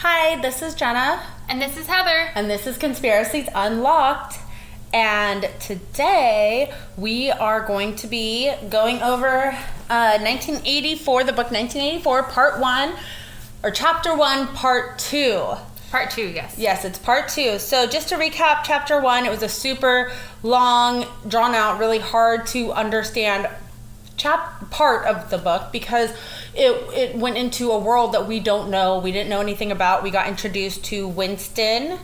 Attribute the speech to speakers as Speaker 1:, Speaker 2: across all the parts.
Speaker 1: Hi, this is Jenna.
Speaker 2: And this is Heather.
Speaker 1: And this is Conspiracies Unlocked. And today we are going to be going over 1984, the book 1984, part 1, or chapter 1, part 2.
Speaker 2: Part 2, yes.
Speaker 1: Yes, it's part 2. So just to recap, chapter 1, it was a super long, drawn out, really hard to understand part of the book because it went into a world that we don't know. We didn't know anything about. We got introduced to Winston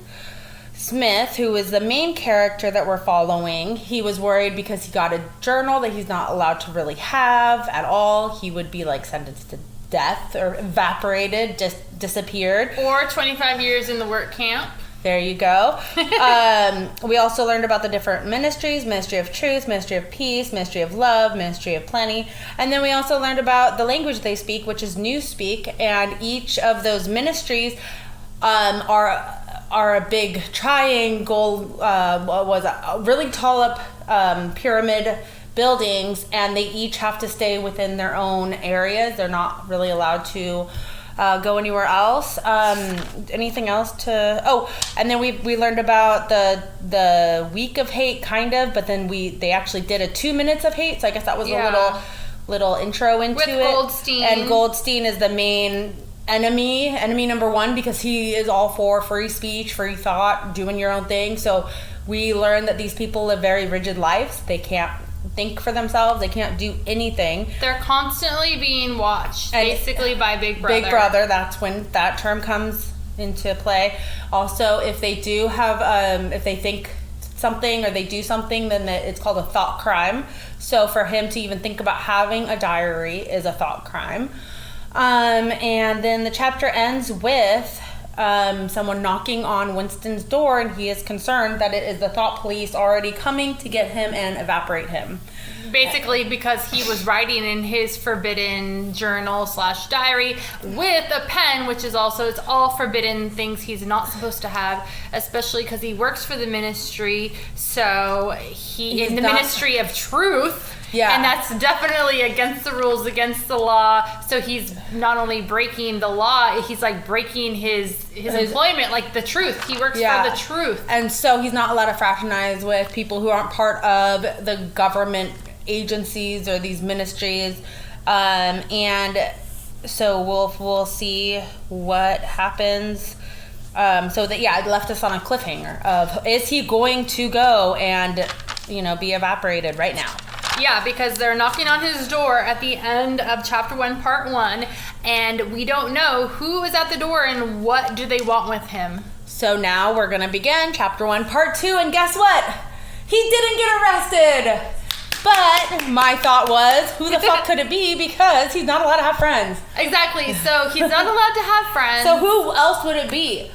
Speaker 1: Smith, who is the main character that we're following. He was worried because he got a journal that he's not allowed to really have at all. He would be like sentenced to death or evaporated, just disappeared.
Speaker 2: Or 25 years in the work camp.
Speaker 1: There you go. We also learned about the different ministries: Ministry of Truth, Ministry of Peace, Ministry of Love, Ministry of Plenty. And then we also learned about the language they speak, which is Newspeak. And each of those ministries are a big triangle, really tall up pyramid buildings, and they each have to stay within their own areas. They're not really allowed to go anywhere else. Anything else to... Oh, and then we learned about the week of hate, kind of, but then they actually did a 2 minutes of hate, so I guess that was a little intro into
Speaker 2: With
Speaker 1: it.
Speaker 2: Goldstein.
Speaker 1: And Goldstein is the main enemy number 1, because he is all for free speech, free thought, doing your own thing. So we learned that these people live very rigid lives. They can't think for themselves. They can't do anything.
Speaker 2: They're constantly being watched, basically by Big Brother.
Speaker 1: Big Brother, that's when that term comes into play. Also, if they do have, if they think something or they do something, then it's called a thought crime. So for him to even think about having a diary is a thought crime. And then the chapter ends with someone knocking on Winston's door, and he is concerned that it is the thought police already coming to get him and evaporate him.
Speaker 2: Basically because he was writing in his forbidden journal / diary with a pen, which is also, it's all forbidden things he's not supposed to have, especially because he works for the ministry. So he's in the Ministry of Truth.
Speaker 1: Yeah.
Speaker 2: And that's definitely against the rules, against the law. So he's not only breaking the law, he's like breaking his employment, like the truth. He works for the truth.
Speaker 1: And so he's not allowed to fraternize with people who aren't part of the government agencies or these ministries. And so we'll see what happens. So that, it left us on a cliffhanger of, is he going to go and, be evaporated right now?
Speaker 2: Yeah, because they're knocking on his door at the end of chapter 1, part 1, and we don't know who is at the door and what do they want with him.
Speaker 1: So now we're going to begin chapter 1, part 2, and guess what? He didn't get arrested! But my thought was, who the fuck could it be? Because he's not allowed to have friends.
Speaker 2: Exactly, so he's not allowed to have friends.
Speaker 1: So who else would it be?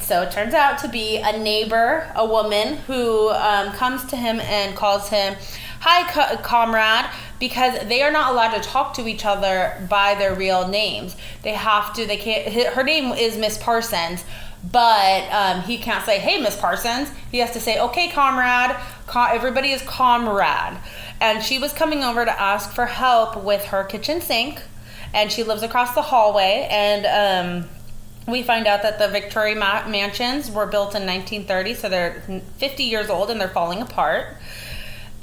Speaker 1: So it turns out to be a neighbor, a woman who comes to him and calls him, "Hi, comrade," because they are not allowed to talk to each other by their real names. They can't, her name is Miss Parsons, but he can't say, "Hey, Miss Parsons." He has to say, "Okay, comrade." Everybody is comrade. And she was coming over to ask for help with her kitchen sink, and she lives across the hallway, and we find out that the Victoria mansions were built in 1930, so they're 50 years old and they're falling apart.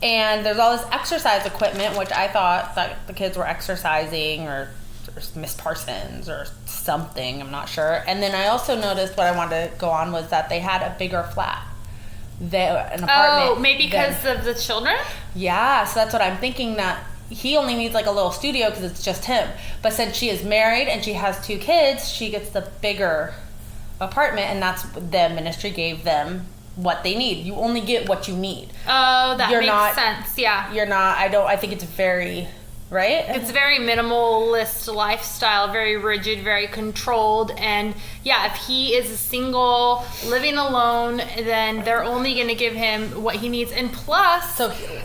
Speaker 1: And there's all this exercise equipment, which I thought that the kids were exercising or Miss Parsons or something, I'm not sure. And then I also noticed, what I wanted to go on, was that they had a bigger flat. An apartment.
Speaker 2: Oh, maybe because of the children?
Speaker 1: Yeah, so that's what I'm thinking, that he only needs like a little studio because it's just him. But since she is married and she has 2 kids, she gets the bigger apartment, and that's the ministry gave them what they need. You only get what you need.
Speaker 2: Oh, that makes sense. Yeah.
Speaker 1: I think it's very, right?
Speaker 2: It's very minimalist lifestyle, very rigid, very controlled. And yeah, if he is single, living alone, then they're only going to give him what he needs. And plus,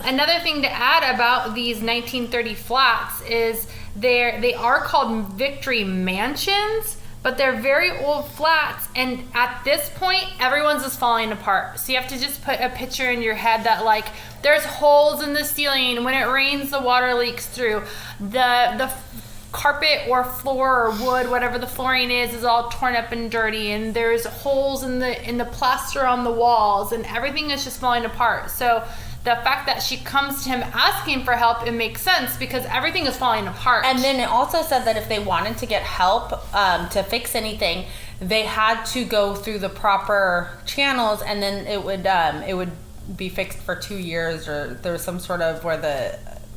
Speaker 2: another thing to add about these 1930 flats is they are called Victory Mansions, but they're very old flats, and at this point everyone's just falling apart. So you have to just put a picture in your head that, like, there's holes in the ceiling. When it rains, the water leaks through. The carpet or floor or wood, whatever the flooring is all torn up and dirty, and there's holes in the plaster on the walls, and everything is just falling apart. So the fact that she comes to him asking for help, it makes sense because everything is falling apart.
Speaker 1: And then it also said that if they wanted to get help to fix anything, they had to go through the proper channels, and then it would be fixed for 2 years, or there was some sort of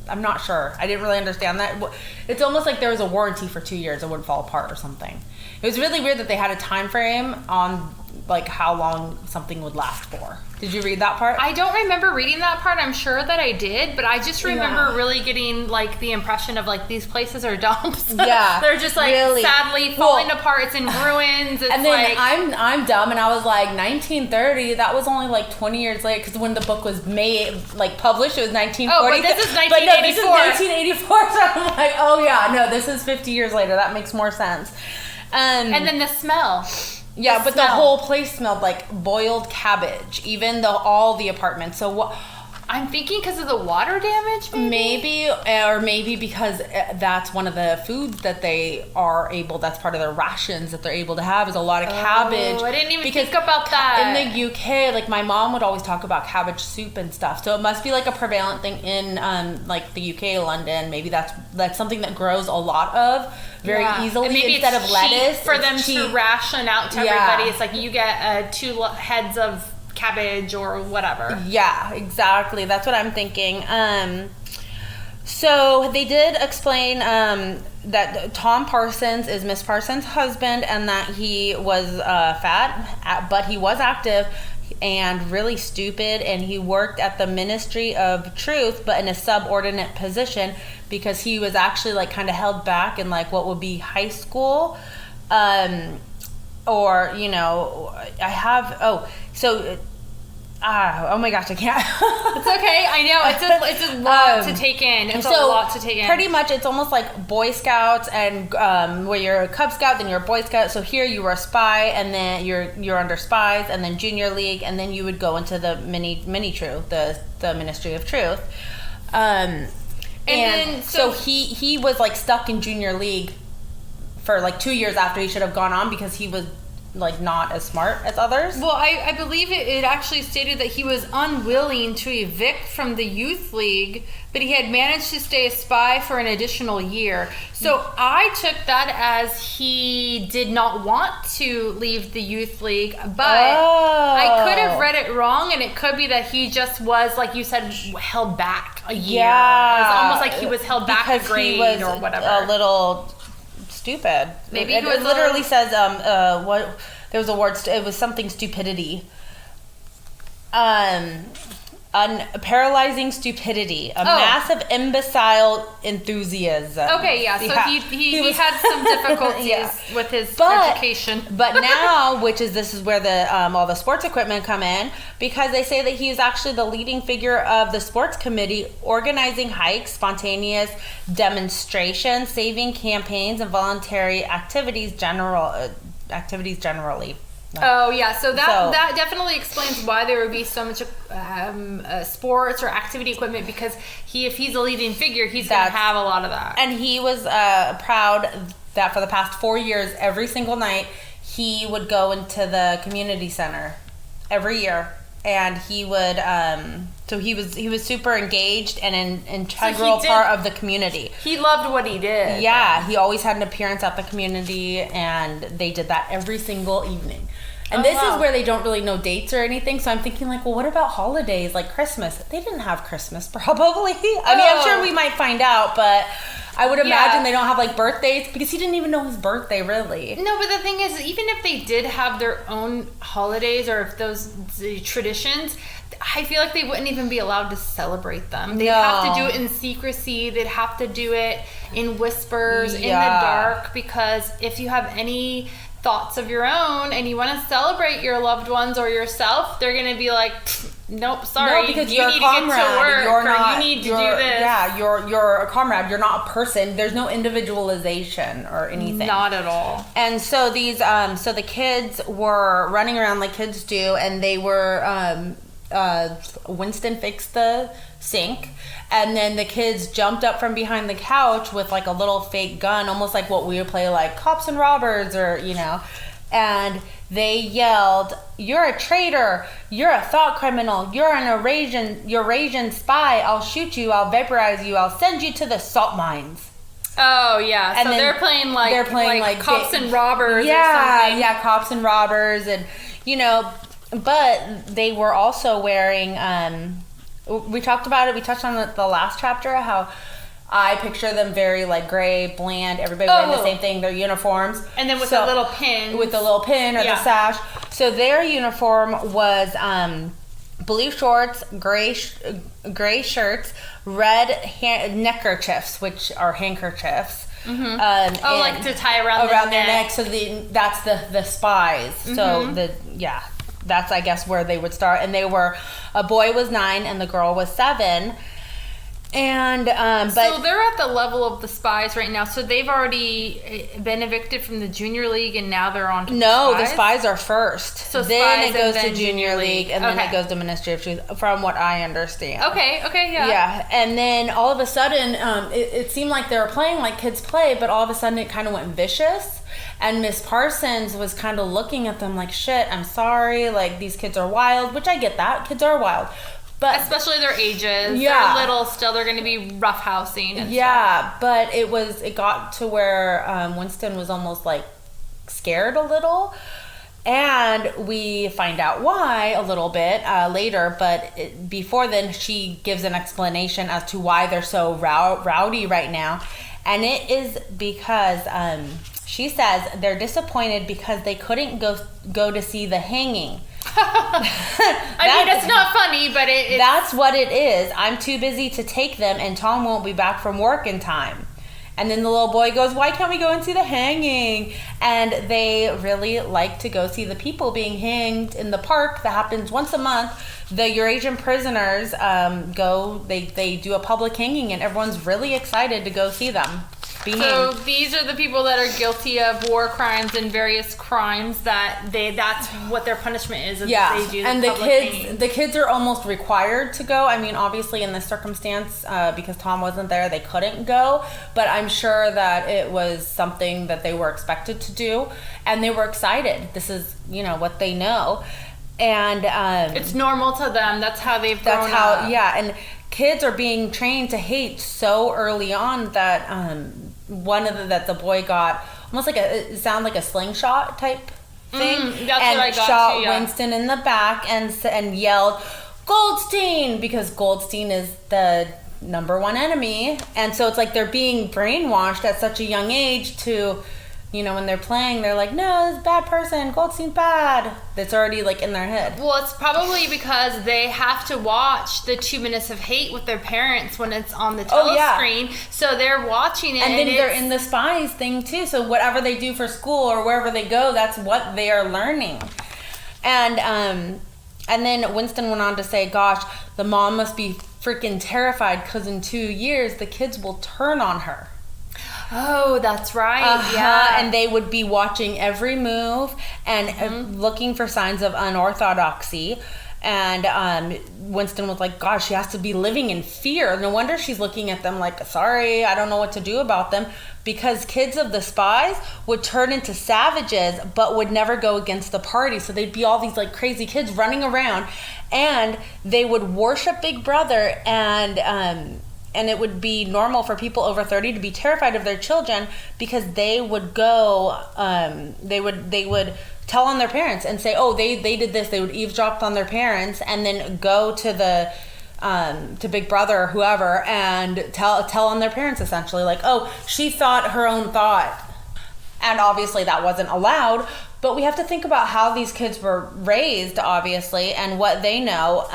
Speaker 1: I'm not sure. I didn't really understand that. It's almost like there was a warranty for 2 years. It wouldn't fall apart or something. It was really weird that they had a time frame on like how long something would last for. Did you read that part?
Speaker 2: I don't remember reading that part. I'm sure that I did, but I just remember really getting like the impression of like these places are dumps.
Speaker 1: Yeah,
Speaker 2: they're just like
Speaker 1: really
Speaker 2: sadly falling apart. It's in ruins. It's
Speaker 1: and then
Speaker 2: like,
Speaker 1: I'm dumb, and I was like 1930. That was only like 20 years later, because when the book was made, like published, it was 1940.
Speaker 2: Oh, but this is 1984.
Speaker 1: But no, this is 1984. So I'm like, oh yeah, no, this is 50 years later. That makes more sense.
Speaker 2: And then the smell.
Speaker 1: Yeah, but the whole place smelled like boiled cabbage, even all the apartments. So what?
Speaker 2: I'm thinking because of the water damage,
Speaker 1: maybe, or maybe because that's one of the foods that they are able. That's part of their rations that they're able to have is a lot of cabbage.
Speaker 2: Oh, I didn't even think about that.
Speaker 1: In the UK, like my mom would always talk about cabbage soup and stuff. So it must be like a prevalent thing in like the UK, London. Maybe that's something that grows a lot of very easily,
Speaker 2: and maybe
Speaker 1: instead
Speaker 2: it's
Speaker 1: of lettuce
Speaker 2: for them to ration out to everybody. It's like you get 2 heads of cabbage or whatever.
Speaker 1: Yeah, exactly. That's what I'm thinking. So they did explain that Tom Parsons is Miss Parsons' husband, and that he was fat, but he was active and really stupid, and he worked at the Ministry of Truth, but in a subordinate position, because he was actually like kind of held back in like what would be high school. Or, you know, oh my gosh, I can't.
Speaker 2: It's okay. I know. It's a lot to take in. It's a lot to take in.
Speaker 1: Pretty much, it's almost like Boy Scouts, and where you're a Cub Scout, then you're a Boy Scout. So here you were a spy, and then you're under spies, and then Junior League, and then you would go into the mini Truth, the Ministry of Truth. And then so he was like stuck in Junior League for like 2 years after he should have gone on, because he was like not as smart as others.
Speaker 2: Well, I believe it actually stated that he was unwilling to evict from the youth league, but he had managed to stay a spy for an additional year. So I took that as he did not want to leave the youth league, but I could have read it wrong, and it could be that he just was, like you said, held back a year.
Speaker 1: Yeah,
Speaker 2: it was almost like he was held back a grade or whatever.
Speaker 1: A little stupid.
Speaker 2: Maybe
Speaker 1: it literally says what there was a word. It was something stupidity. Paralyzing stupidity, a massive imbecile enthusiasm.
Speaker 2: Okay, yeah. So he had some difficulties with his education.
Speaker 1: But now, this is where the all the sports equipment come in, because they say that he is actually the leading figure of the sports committee, organizing hikes, spontaneous demonstrations, saving campaigns, and voluntary activities generally.
Speaker 2: Oh yeah, so that definitely explains why there would be so much sports or activity equipment, because if he's a leading figure, he's going to have a lot of that.
Speaker 1: And he was proud that for the past 4 years, every single night, he would go into the community center every year, and he would. So he was super engaged and an integral part of the community.
Speaker 2: He loved what he did.
Speaker 1: Yeah, he always had an appearance at the community, and they did that every single evening. And this is where they don't really know dates or anything. So I'm thinking like, well, what about holidays like Christmas? They didn't have Christmas probably. I mean, I'm sure we might find out, but I would imagine they don't have like birthdays, because he didn't even know his birthday really.
Speaker 2: No, but the thing is, even if they did have their own holidays or if those traditions, I feel like they wouldn't even be allowed to celebrate them. They'd have to do it in secrecy. They'd have to do it in whispers, in the dark, because if you have any thoughts of your own and you want to celebrate your loved ones or yourself, they're going to be like, nope, sorry,
Speaker 1: because
Speaker 2: you need to get to work, you need to do this.
Speaker 1: Yeah, you're a comrade. You're not a person. There's no individualization or anything.
Speaker 2: Not at all.
Speaker 1: And so these, so the kids were running around like kids do, and they were, Winston fixed the sink. And then the kids jumped up from behind the couch with like a little fake gun, almost like what we would play like cops and robbers, or, you know, and they yelled, "You're a traitor, you're a thought criminal, you're an Eurasian spy, I'll shoot you, I'll vaporize you, I'll send you to the salt mines."
Speaker 2: Oh yeah,
Speaker 1: and
Speaker 2: so they're playing like cops and robbers.
Speaker 1: Yeah,
Speaker 2: or something.
Speaker 1: yeah, cops and robbers, and you know, but they were also wearing. We talked about it. We touched on the last chapter how I picture them very like gray, bland. Everybody wearing the same thing. Their uniforms,
Speaker 2: and then with the little pin,
Speaker 1: or the sash. So their uniform was blue shorts, gray shirts, red neckerchiefs, which are handkerchiefs.
Speaker 2: Mm-hmm. Like to tie around
Speaker 1: their neck. So that's the spies. Mm-hmm. So that's I guess where they would start. And a boy was 9 and the girl was 7. And
Speaker 2: so they're at the level of the spies right now. So they've already been evicted from the junior league, and now they're on to
Speaker 1: the spies are first.
Speaker 2: So
Speaker 1: then it goes to junior league, and then it goes to Ministry of Truth, from what I understand.
Speaker 2: Okay, yeah.
Speaker 1: Yeah, and then all of a sudden, it seemed like they were playing like kids play, but all of a sudden it kind of went vicious. And Miss Parsons was kind of looking at them like, "Shit, I'm sorry. Like, these kids are wild," which I get that. Kids are wild. But
Speaker 2: especially their ages. Yeah. They're little still. They're going to be roughhousing and stuff.
Speaker 1: But it got to where Winston was almost like scared a little. And we find out why a little bit later. But before then, she gives an explanation as to why they're so rowdy right now. And it is because she says they're disappointed because they couldn't go to see the hanging.
Speaker 2: I mean, it's not funny, but
Speaker 1: that's what it is. I'm too busy to take them, and Tom won't be back from work in time. And then the little boy goes, "Why can't we go and see the hanging?" And they really like to go see the people being hanged in the park that happens once a month. The Eurasian prisoners they do a public hanging, and everyone's really excited to go see them.
Speaker 2: So these are the people that are guilty of war crimes and various crimes that's what their punishment is.
Speaker 1: Yeah,
Speaker 2: they do
Speaker 1: and the kids are almost required to go. I mean, obviously in this circumstance, because Tom wasn't there, they couldn't go. But I'm sure that it was something that they were expected to do, and they were excited. This is what they know, and
Speaker 2: it's normal to them. That's how they've grown up.
Speaker 1: Yeah, and kids are being trained to hate so early on that that the boy got almost like it sounded like a slingshot type thing,
Speaker 2: that's what I got
Speaker 1: shot
Speaker 2: too, yeah.
Speaker 1: Winston in the back and yelled Goldstein, because Goldstein is the number one enemy. And so it's like they're being brainwashed at such a young age to, when they're playing, they're like, "No, this is a bad person. Goldstein's bad." That's already like in their head.
Speaker 2: Well, it's probably because they have to watch the 2 minutes of hate with their parents when it's on the telescreen. So they're watching it.
Speaker 1: And then they're in the spies thing too. So whatever they do for school or wherever they go, that's what they are learning. And then Winston went on to say, "Gosh, the mom must be freaking terrified because in 2 years the kids will turn on her."
Speaker 2: Oh, that's right. Yeah.
Speaker 1: And they would be watching every move and looking for signs of unorthodoxy. And Winston was like, "Gosh, she has to be living in fear. No wonder she's looking at them like, sorry, I don't know what to do about them." Because kids of the spies would turn into savages, but would never go against the party. So they'd be all these like crazy kids running around, and they would worship Big Brother, and it would be normal for people over 30 to be terrified of their children because they would go, they would tell on their parents and say, "Oh, they did this." They would eavesdrop on their parents and then go to to Big Brother or whoever and tell on their parents essentially, like, "Oh, she thought her own thought." And obviously that wasn't allowed, but we have to think about how these kids were raised, obviously, and what they know.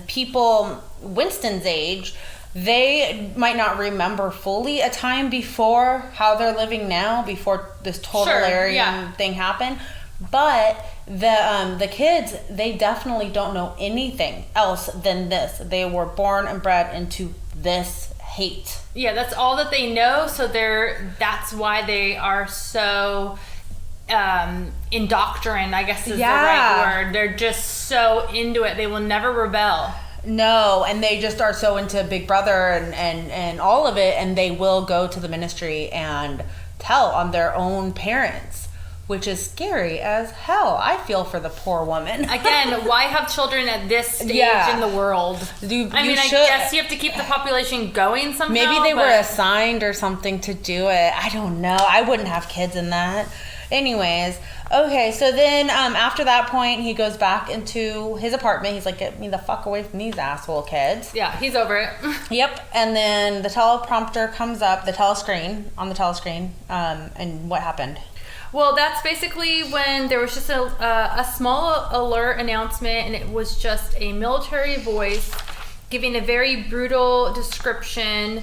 Speaker 1: People Winston's age, they might not remember fully a time before how they're living now, before this totalitarian thing happened. But the kids, they definitely don't know anything else than this. They were born and bred into this hate.
Speaker 2: Yeah, that's all that they know. So that's why they are so indoctrined, I guess is the right word. They're just so into it. They will never rebel.
Speaker 1: No, and they just are so into Big Brother and all of it, and they will go to the ministry and tell on their own parents, which is scary as hell. I feel for the poor woman.
Speaker 2: Again, why have children at this stage in the world? I guess you have to keep the population going somehow.
Speaker 1: Maybe they were assigned or something to do it. I don't know. I wouldn't have kids in that. Anyways, okay, so then after that point, he goes back into his apartment. He's like, get me the fuck away from these asshole kids.
Speaker 2: Yeah, he's over it.
Speaker 1: Yep, and then the teleprompter comes up, the telescreen, and what happened?
Speaker 2: Well, that's basically when there was just a small alert announcement, and it was just a military voice giving a very brutal description,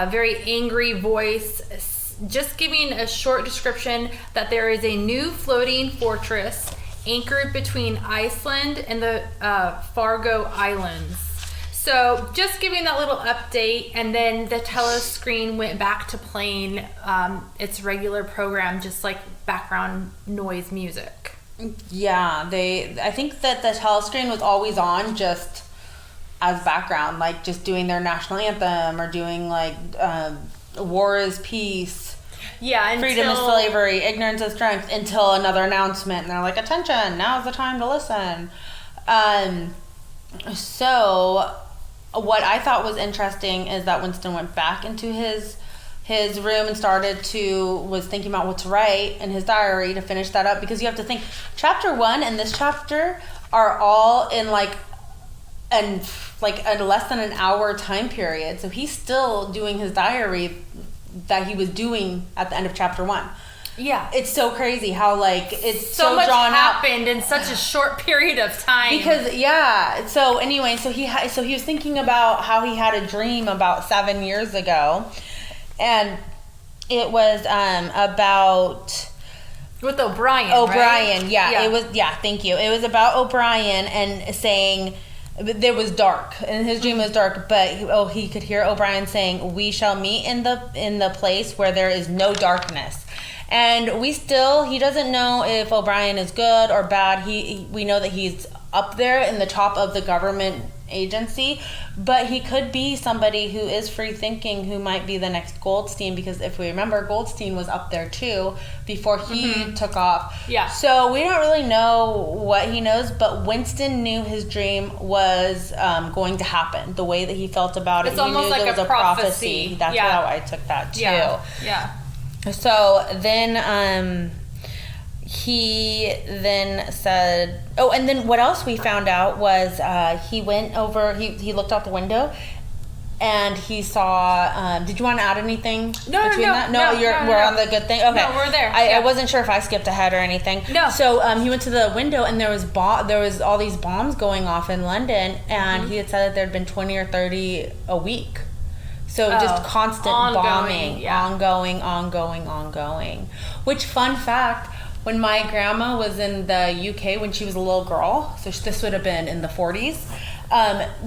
Speaker 2: very angry voice, just giving a short description that there is a new floating fortress anchored between Iceland and the Faroe Islands. So just giving that little update, and then the telescreen went back to playing its regular program, just like background noise music.
Speaker 1: Yeah, I think that the telescreen was always on just as background, like just doing their national anthem or doing like war is peace.
Speaker 2: Yeah,
Speaker 1: freedom is slavery, ignorance is strength, until another announcement, and they're like, attention, now's the time to listen. So what I thought was interesting is that Winston went back into his room and was thinking about what to write in his diary to finish that up, because you have to think, chapter 1 and this chapter are all in like a less than an hour time period. So he's still doing his diary that he was doing at the end of chapter 1.
Speaker 2: Yeah,
Speaker 1: it's so crazy how like it's so
Speaker 2: much
Speaker 1: drawn
Speaker 2: happened
Speaker 1: out
Speaker 2: in such a short period of time.
Speaker 1: Because so anyway, so he was thinking about how he had a dream about 7 years ago, and it was about
Speaker 2: with O'Brien.
Speaker 1: Right?
Speaker 2: Yeah.
Speaker 1: It was. Yeah, thank you. It was about O'Brien and saying. There was dark, and his dream was dark, but he could hear O'Brien saying, "We shall meet in the place where there is no darkness." And he doesn't know if O'Brien is good or bad. We know that he's up there in the top of the government agency, but he could be somebody who is free thinking, who might be the next Goldstein, because if we remember, Goldstein was up there too before he took off.
Speaker 2: Yeah.
Speaker 1: So we don't really know what he knows, but Winston knew his dream was going to happen. The way that he felt about it,
Speaker 2: it's almost like
Speaker 1: it was
Speaker 2: a prophecy.
Speaker 1: That's how I took that too.
Speaker 2: Yeah.
Speaker 1: So then he then said, and then what else we found out was he went over, he looked out the window and he saw, did you want to add anything
Speaker 2: No,
Speaker 1: we're on the good thing? Okay.
Speaker 2: No, we're there.
Speaker 1: I wasn't sure if I skipped ahead or anything.
Speaker 2: No.
Speaker 1: So he went to the window, and there was all these bombs going off in London, and he had said that there had been 20 or 30 a week. So just constant bombing, ongoing. Which, fun fact, when my grandma was in the UK when she was a little girl, so this would have been in the 40s,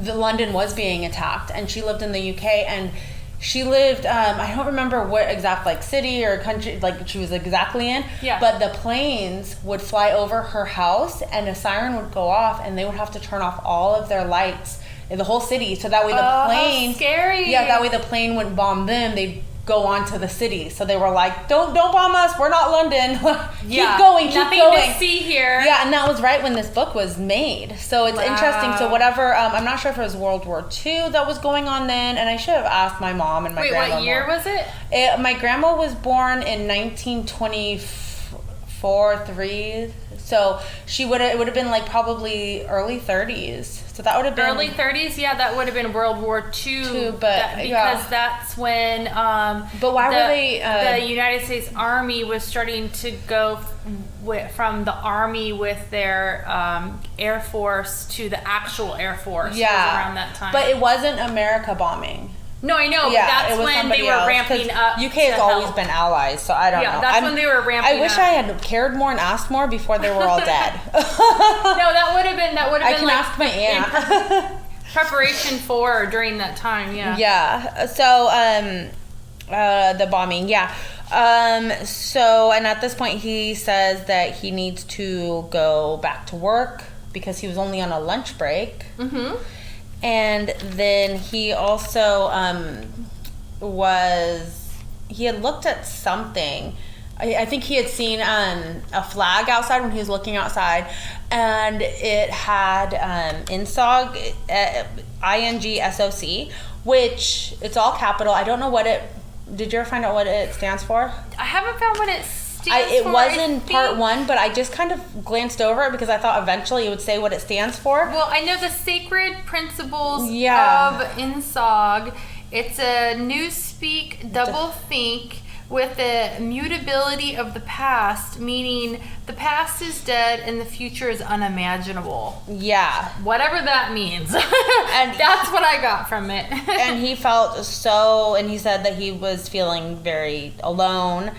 Speaker 1: the London was being attacked, and she lived in the UK, and she lived, I don't remember what exact city or country she was exactly in, but the planes would fly over her house, and a siren would go off, and they would have to turn off all of their lights in the whole city, so that way the plane,
Speaker 2: how scary.
Speaker 1: Yeah, that way the plane wouldn't bomb them, they'd go on to the city. So they were like, don't bomb us, we're not London. keep going.
Speaker 2: Nothing to see here.
Speaker 1: Yeah, and that was right when this book was made. So it's interesting. So whatever, I'm not sure if it was World War II that was going on then, and I should have asked my mom and my grandma.
Speaker 2: Wait, what year was it?
Speaker 1: My grandma was born in 1924, 3. So it would have been probably early 30s. So that would have been
Speaker 2: early 30s. Yeah, that would have been World War II. Because that's when.
Speaker 1: But why were they?
Speaker 2: The United States Army was starting to go from the Army with their Air Force to the actual Air Force.
Speaker 1: Yeah,
Speaker 2: around that time.
Speaker 1: But it wasn't America bombing.
Speaker 2: No, I know.
Speaker 1: Yeah,
Speaker 2: but that's when they were ramping up.
Speaker 1: UK has always been allies, so I don't know.
Speaker 2: Yeah, that's when they were ramping up.
Speaker 1: I wish I had cared more and asked more before they were all dead.
Speaker 2: No, that would have been.
Speaker 1: I can ask my aunt.
Speaker 2: Preparation for during that time, yeah.
Speaker 1: Yeah. So, the bombing, yeah. So, and at this point, he says that he needs to go back to work because he was only on a lunch break. Mm-hmm. And then he also he had looked at something. I think he had seen a flag outside when he was looking outside, and it had INSOG, INGSOC, which it's all capital. I don't know what it. Did you ever find out what it stands for?
Speaker 2: I haven't found what it stands for.
Speaker 1: It was in part 1, but I just kind of glanced over it because I thought eventually it would say what it stands for.
Speaker 2: Well, I know the sacred principles of INSOG. It's a newspeak, doublethink with the mutability of the past, meaning the past is dead and the future is unimaginable.
Speaker 1: Yeah.
Speaker 2: Whatever that means. And that's what I got from it.
Speaker 1: And he felt and he said that he was feeling very alone.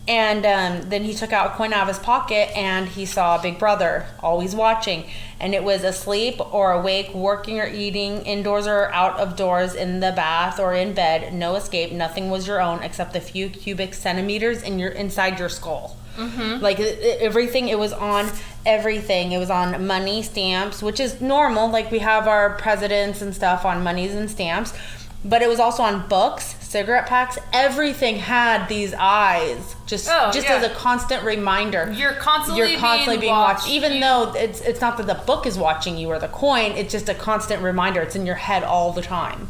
Speaker 1: And then he took out a coin out of his pocket and he saw Big Brother always watching. And it was asleep or awake, working or eating, indoors or out of doors, in the bath or in bed. No escape. Nothing was your own except the few cubic centimeters inside your skull. Mm-hmm. Like everything, it was on everything. It was on money, stamps, which is normal. Like we have our presidents and stuff on monies and stamps. But it was also on books, cigarette packs. Everything had these eyes, just as a constant reminder.
Speaker 2: You're constantly being
Speaker 1: watched, even though it's not that the book is watching you or the coin. It's just a constant reminder. It's in your head all the time.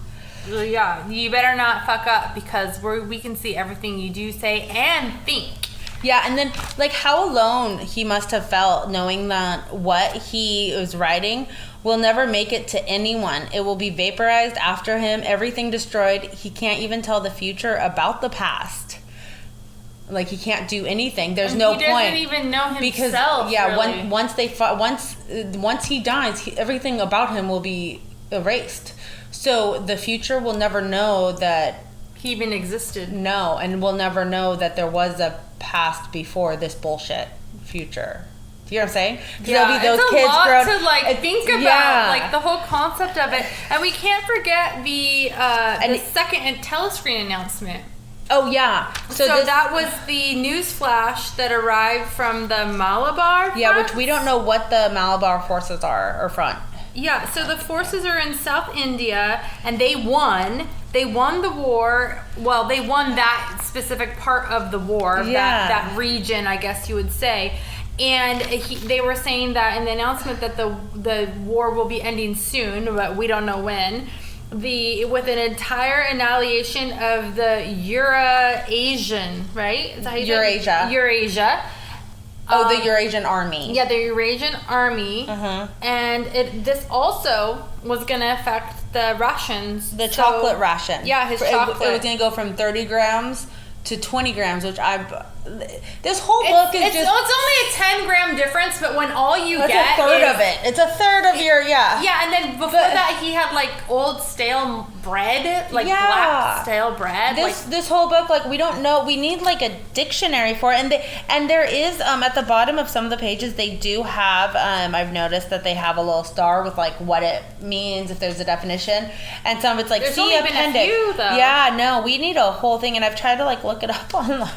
Speaker 2: Yeah, you better not fuck up because we can see everything you do, say, and think.
Speaker 1: Yeah, and then like how alone he must have felt knowing that what he was writing will never make it to anyone. It will be vaporized after him, everything destroyed. He can't even tell the future about the past. Like he can't do anything. There's no point.
Speaker 2: He doesn't even know himself.
Speaker 1: Because
Speaker 2: really.
Speaker 1: once he dies, everything about him will be erased. So the future will never know that
Speaker 2: he even existed.
Speaker 1: No, and we'll never know that there was a past before this bullshit future. You know what I'm saying?
Speaker 2: Yeah, it's a lot to think about, like the whole concept of it. And we can't forget the second telescreen announcement.
Speaker 1: Oh yeah,
Speaker 2: so that was the news flash that arrived from the Malabar front.
Speaker 1: Yeah, which we don't know what the Malabar forces are or front.
Speaker 2: Yeah, so the forces are in South India, and they won. They won the war. Well, they won that specific part of the war, that region, I guess you would say. And they were saying that in the announcement that the war will be ending soon, but we don't know when. With an entire annihilation of the Eurasian, right? Is that how you say it? Eurasia.
Speaker 1: The Eurasian army.
Speaker 2: Yeah, the Eurasian army. Uh-huh. And this also was going to affect the rations.
Speaker 1: The chocolate ration.
Speaker 2: Yeah, his chocolate.
Speaker 1: It was going to go from 30 grams to 20 grams, which this whole book is
Speaker 2: it's only a 10-gram difference, but when all you get
Speaker 1: it's a third of it. It's a third of your,
Speaker 2: Yeah, and then before that, he had, like, old stale bread, like black stale bread.
Speaker 1: This whole book, like, we don't know. We need, like, a dictionary for it. And there is, at the bottom of some of the pages, they do have, I've noticed that they have a little star with, like, what it means, if there's a definition. And some of it's, like,
Speaker 2: there's only
Speaker 1: appendix.
Speaker 2: Been a few, though.
Speaker 1: Yeah, no, we need a whole thing. And I've tried to, like, look it up online.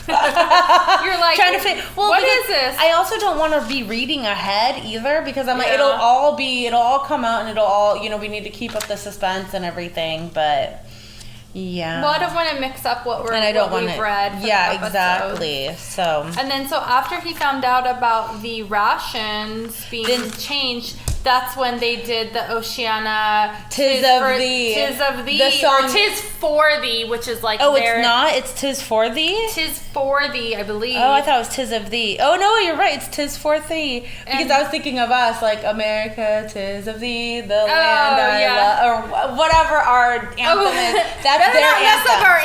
Speaker 2: You're like,
Speaker 1: trying to fit. Well,
Speaker 2: what is this?
Speaker 1: I also don't want to be reading ahead either because I'm like, it'll all come out and it'll all, we need to keep up the suspense and everything. But yeah.
Speaker 2: Well, I don't want to mix up what we've read.
Speaker 1: Yeah, exactly. So.
Speaker 2: And then after he found out about the rations being changed, that's when they did the Oceana
Speaker 1: Tis of Thee.
Speaker 2: The song, or Tis for Thee, which is like
Speaker 1: it's not? It's Tis for Thee?
Speaker 2: Tis for Thee, I believe.
Speaker 1: Oh, I thought it was Tis of Thee. Oh, no, you're right. It's Tis for Thee. Because I was thinking of us, like, America, Tis of Thee, the land I love, or whatever our anthem is. That's their anthem.
Speaker 2: Up our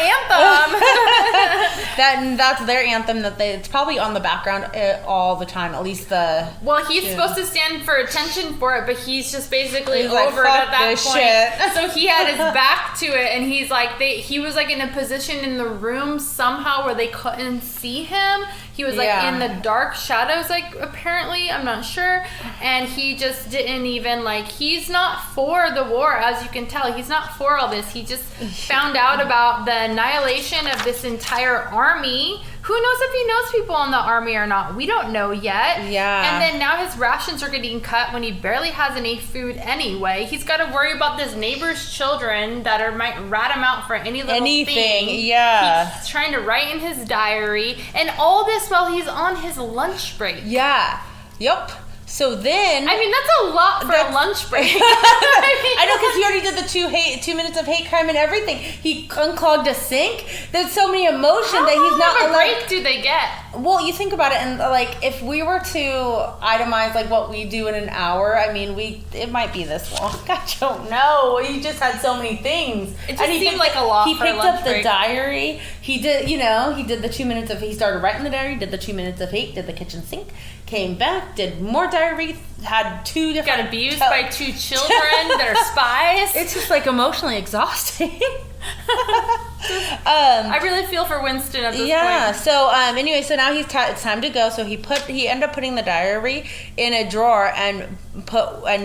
Speaker 1: anthem. That's their anthem. It's probably on the background all the time, at least the...
Speaker 2: Well, he's supposed to stand for attention for it, but he's just basically over it at that point.
Speaker 1: Shit.
Speaker 2: So he had his back to it, and he's like, he was like in a position in the room somehow where they couldn't see him. He was like in the dark shadows, like apparently, I'm not sure. And he just didn't even he's not for the war, as you can tell. He's not for all this. He just found out about the annihilation of this entire army Who knows if he knows people in the army or not? We don't know yet.
Speaker 1: Yeah.
Speaker 2: And then now his rations are getting cut when he barely has any food anyway. He's got to worry about this neighbor's children that might rat him out for any little thing.
Speaker 1: Yeah.
Speaker 2: He's trying to write in his diary. And all this while he's on his lunch break.
Speaker 1: Yeah. Yep. So then...
Speaker 2: I mean, that's a lot for a lunch break.
Speaker 1: I know, because he already did the 2 minutes of hate crime and everything. He unclogged a sink. There's so many emotions that he's not
Speaker 2: How long of a
Speaker 1: allowed...
Speaker 2: break do they get?
Speaker 1: Well, you think about it, and like, if we were to itemize like what we do in an hour, I mean, it might be this long. I don't know. He just had so many things.
Speaker 2: It just seemed like a lot.
Speaker 1: He
Speaker 2: for
Speaker 1: picked
Speaker 2: a lunch
Speaker 1: up the
Speaker 2: break.
Speaker 1: diary. He did, he did the 2 minutes of. He started writing the diary. Did the 2 minutes of hate. Did the kitchen sink. Came back. Did more diary. Had 2 different.
Speaker 2: Got abused by 2 children that are spies.
Speaker 1: It's just like emotionally exhausting.
Speaker 2: I really feel for Winston at this point.
Speaker 1: So anyway, so now it's time to go. So he ended up putting the diary in a drawer and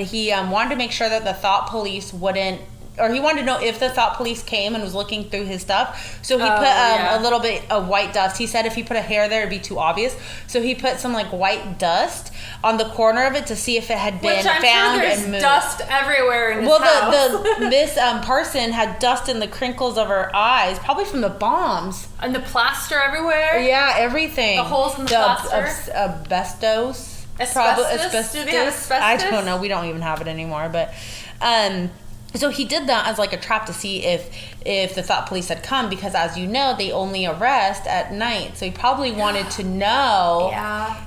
Speaker 1: he wanted to make sure that the thought police wouldn't, or he wanted to know if the thought police came and was looking through his stuff. So he put a little bit of white dust. He said if he put a hair there, it'd be too obvious. So he put some like white dust on the corner of it to see if it had been found and moved.
Speaker 2: There's dust everywhere in his house.
Speaker 1: This person had dust in the crinkles of her eyes, probably from the bombs.
Speaker 2: And the plaster everywhere.
Speaker 1: Yeah, everything.
Speaker 2: The holes in the plaster.
Speaker 1: Asbestos.
Speaker 2: Asbestos? Do they have asbestos?
Speaker 1: I don't know. We don't even have it anymore. But so he did that as like a trap to see if the thought police had come, because as you know, they only arrest at night. So he probably wanted to know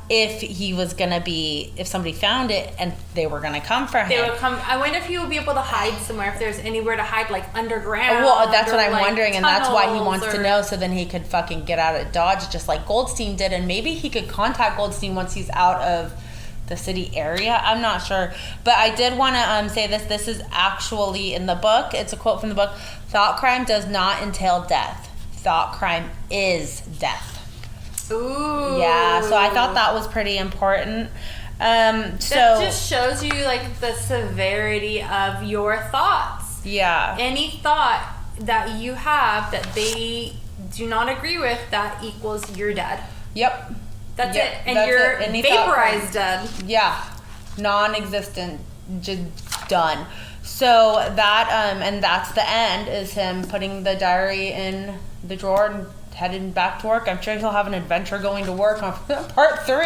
Speaker 1: if he was gonna be, if somebody found it and they were gonna come for him.
Speaker 2: They would come. I wonder if he would be able to hide somewhere, if there's anywhere to hide, like underground.
Speaker 1: Well, that's what I'm
Speaker 2: like
Speaker 1: wondering, and that's why he wants to know, so then he could fucking get out of Dodge, just like Goldstein did, and maybe he could contact Goldstein once he's out of the city area. I'm not sure, but I did want to say this is actually in the book. It's a quote from the book. Thought crime does not entail death. Thought crime is death.
Speaker 2: Ooh.
Speaker 1: Yeah, so I thought that was pretty important.
Speaker 2: That just shows you like the severity of your thoughts.
Speaker 1: Yeah.
Speaker 2: Any thought that you have that they do not agree with, that equals you're dead.
Speaker 1: Yep.
Speaker 2: That's it. And you're vaporized dead.
Speaker 1: Yeah. Non-existent. Just done. So that, and that's the end, is him putting the diary in the drawer and heading back to work. I'm sure he'll have an adventure going to work on part 3.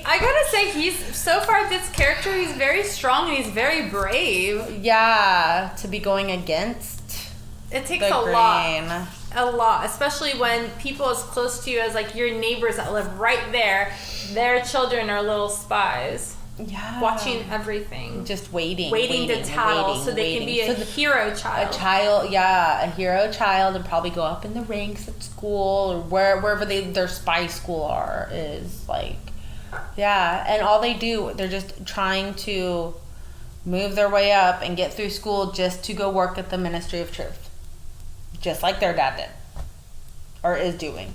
Speaker 2: I gotta say, so far this character, he's very strong and he's very brave.
Speaker 1: Yeah. To be going against
Speaker 2: it takes a lot. A lot, especially when people as close to you as like your neighbors that live right there, their children are little spies.
Speaker 1: Yeah.
Speaker 2: Watching everything.
Speaker 1: Just waiting
Speaker 2: to tattle so they can be a hero child.
Speaker 1: A hero child, and probably go up in the ranks at school or wherever their spy school is like. Yeah, and all they do, they're just trying to move their way up and get through school just to go work at the Ministry of Truth. Just like their dad did. Or is doing.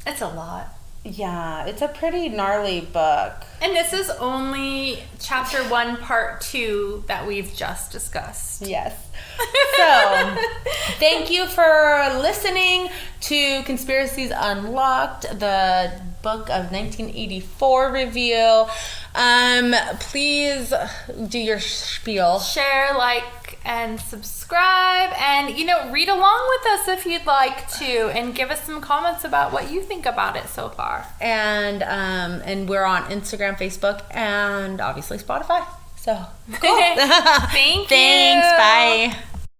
Speaker 2: It's a lot.
Speaker 1: Yeah, it's a pretty gnarly book.
Speaker 2: And this is only chapter 1, part 2 that we've just discussed.
Speaker 1: Yes. So, thank you for listening to Conspiracies Unlocked, the book of 1984 review. Please do your spiel.
Speaker 2: Share, like, and subscribe, and read along with us if you'd like to, and give us some comments about what you think about it so far.
Speaker 1: And we're on Instagram, Facebook, and obviously Spotify. So cool.
Speaker 2: Thank you.
Speaker 1: Thanks. Bye.